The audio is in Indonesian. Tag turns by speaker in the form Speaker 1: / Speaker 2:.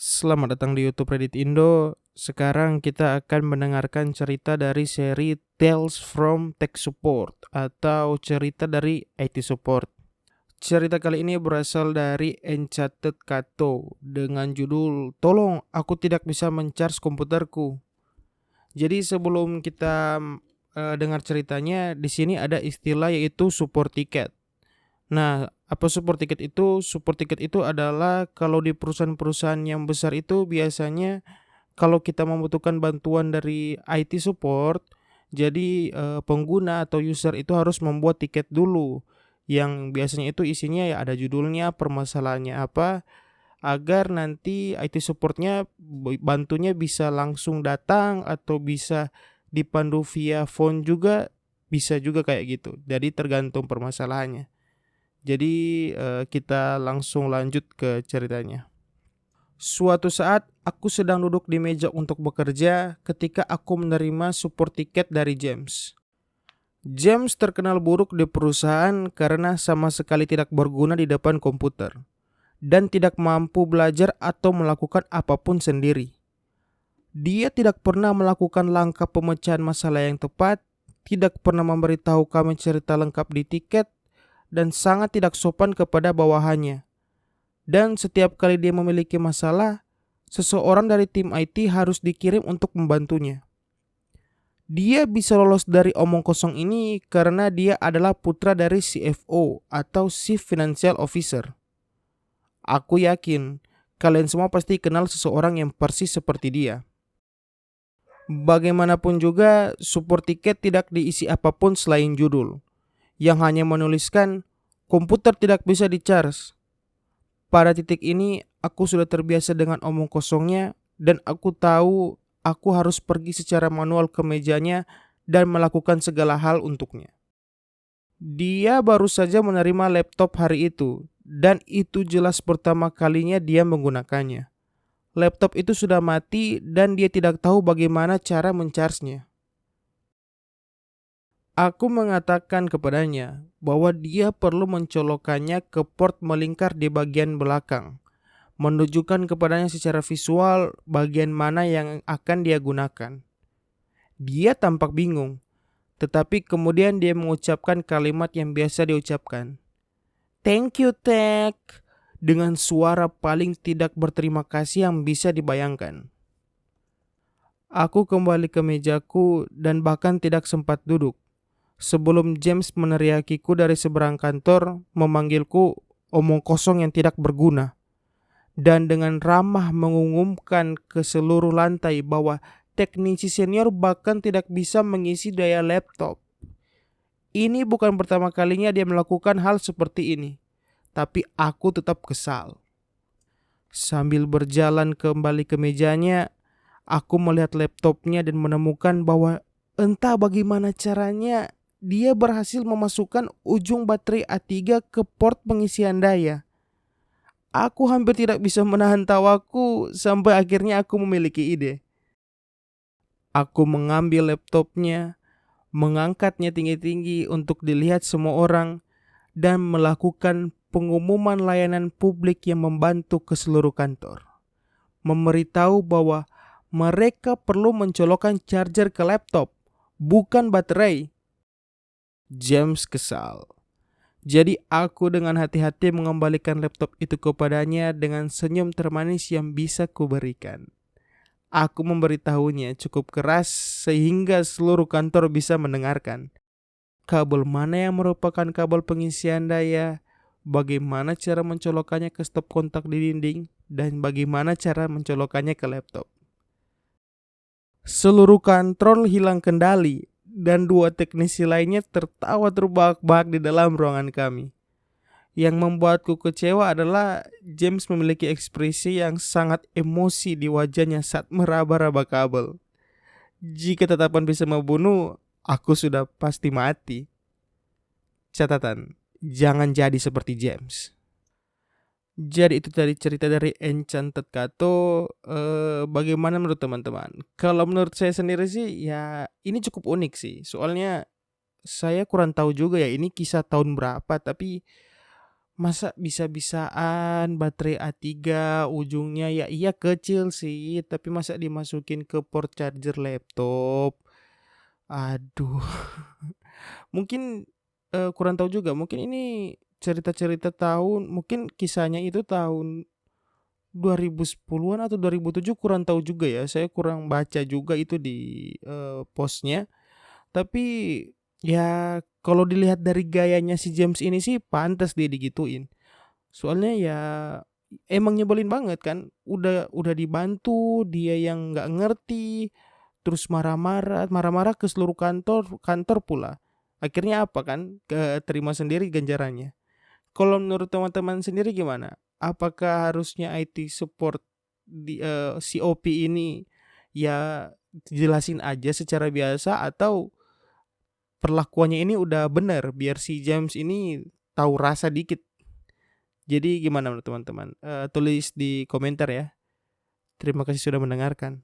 Speaker 1: Selamat datang di YouTube Reddit Indo. Sekarang kita akan mendengarkan cerita dari seri Tales from Tech Support atau cerita dari IT Support. Cerita kali ini berasal dari Enchanted Kato dengan judul "Tolong, aku tidak bisa mencharge komputerku". Jadi sebelum kita dengar ceritanya, di sini ada istilah yaitu support ticket. Nah, apa support ticket itu? Support ticket itu adalah kalau di perusahaan-perusahaan yang besar itu biasanya kalau kita membutuhkan bantuan dari IT support, jadi pengguna atau user itu harus membuat tiket dulu, yang biasanya itu isinya ya ada judulnya, permasalahannya apa, agar nanti IT supportnya bantunya bisa langsung datang atau bisa dipandu via phone juga, bisa juga kayak gitu. Jadi tergantung permasalahannya. Jadi kita langsung lanjut ke ceritanya. Suatu saat, aku sedang duduk di meja untuk bekerja ketika aku menerima support tiket dari James. James terkenal buruk di perusahaan karena sama sekali tidak berguna di depan komputer dan tidak mampu belajar atau melakukan apapun sendiri. Dia tidak pernah melakukan langkah pemecahan masalah yang tepat, tidak pernah memberitahu kami cerita lengkap di tiket, dan sangat tidak sopan kepada bawahannya. Dan setiap kali dia memiliki masalah, seseorang dari tim IT harus dikirim untuk membantunya. Dia bisa lolos dari omong kosong ini karena dia adalah putra dari CFO atau Chief Financial Officer. Aku yakin kalian semua pasti kenal seseorang yang persis seperti dia. Bagaimanapun juga, support tiket tidak diisi apapun selain judul, yang hanya menuliskan komputer tidak bisa di-charge. Pada titik ini, aku sudah terbiasa dengan omong kosongnya dan aku tahu aku harus pergi secara manual ke mejanya dan melakukan segala hal untuknya. Dia baru saja menerima laptop hari itu dan itu jelas pertama kalinya dia menggunakannya. Laptop itu sudah mati dan dia tidak tahu bagaimana cara mencharge-nya. Aku mengatakan kepadanya bahwa dia perlu mencolokkannya ke port melingkar di bagian belakang, menunjukkan kepadanya secara visual bagian mana yang akan dia gunakan. Dia tampak bingung, tetapi kemudian dia mengucapkan kalimat yang biasa diucapkan. "Thank you, Tech," dengan suara paling tidak berterima kasih yang bisa dibayangkan. Aku kembali ke mejaku dan bahkan tidak sempat duduk sebelum James meneriakiku dari seberang kantor, memanggilku omong kosong yang tidak berguna, dan dengan ramah mengumumkan ke seluruh lantai bahwa teknisi senior bahkan tidak bisa mengisi daya laptop. Ini bukan pertama kalinya dia melakukan hal seperti ini, tapi aku tetap kesal. Sambil berjalan kembali ke mejanya, aku melihat laptopnya dan menemukan bahwa entah bagaimana caranya dia berhasil memasukkan ujung baterai A3 ke port pengisian daya. Aku hampir tidak bisa menahan tawaku sampai akhirnya aku memiliki ide. Aku mengambil laptopnya, mengangkatnya tinggi-tinggi untuk dilihat semua orang, dan melakukan pengumuman layanan publik yang membantu ke seluruh kantor. Memberitahu bahwa mereka perlu mencolokkan charger ke laptop, bukan baterai. James kesal. Jadi aku dengan hati-hati mengembalikan laptop itu kepadanya dengan senyum termanis yang bisa kuberikan. Aku memberitahunya cukup keras sehingga seluruh kantor bisa mendengarkan. Kabel mana yang merupakan kabel pengisian daya, bagaimana cara mencolokkannya ke stop kontak di dinding, dan bagaimana cara mencolokkannya ke laptop. Seluruh kantor hilang kendali dan dua teknisi lainnya tertawa terbahak-bahak di dalam ruangan kami. Yang membuatku kecewa adalah James memiliki ekspresi yang sangat emosi di wajahnya saat meraba-raba kabel. Jika tatapan bisa membunuh, aku sudah pasti mati. Catatan, jangan jadi seperti James. Jadi itu tadi cerita dari Enchanted Kato. Bagaimana menurut teman-teman? Kalau menurut saya sendiri sih ya ini cukup unik sih. Soalnya saya kurang tahu juga ya ini kisah tahun berapa, tapi Masa bisa-bisaan baterai A3 ujungnya ya iya kecil sih, tapi masa dimasukin ke port charger laptop? Aduh. Mungkin, kurang tahu juga, mungkin ini cerita-cerita mungkin kisahnya itu tahun 2010-an atau 2007, kurang tahu juga ya, saya kurang baca juga itu di, post-nya. Tapi, ya kalau dilihat dari gayanya si James ini sih pantas dia digituin. Soalnya ya emang nyebelin banget kan, udah dibantu, dia yang nggak ngerti, terus marah-marah ke seluruh kantor pula. Akhirnya apa kan, terima sendiri ganjarannya. Kalau menurut teman-teman sendiri gimana? Apakah harusnya IT support si OP ini ya jelasin aja secara biasa, atau perlakuannya ini udah bener biar si James ini tahu rasa dikit? Jadi gimana menurut teman-teman? Tulis di komentar ya. Terima kasih sudah mendengarkan.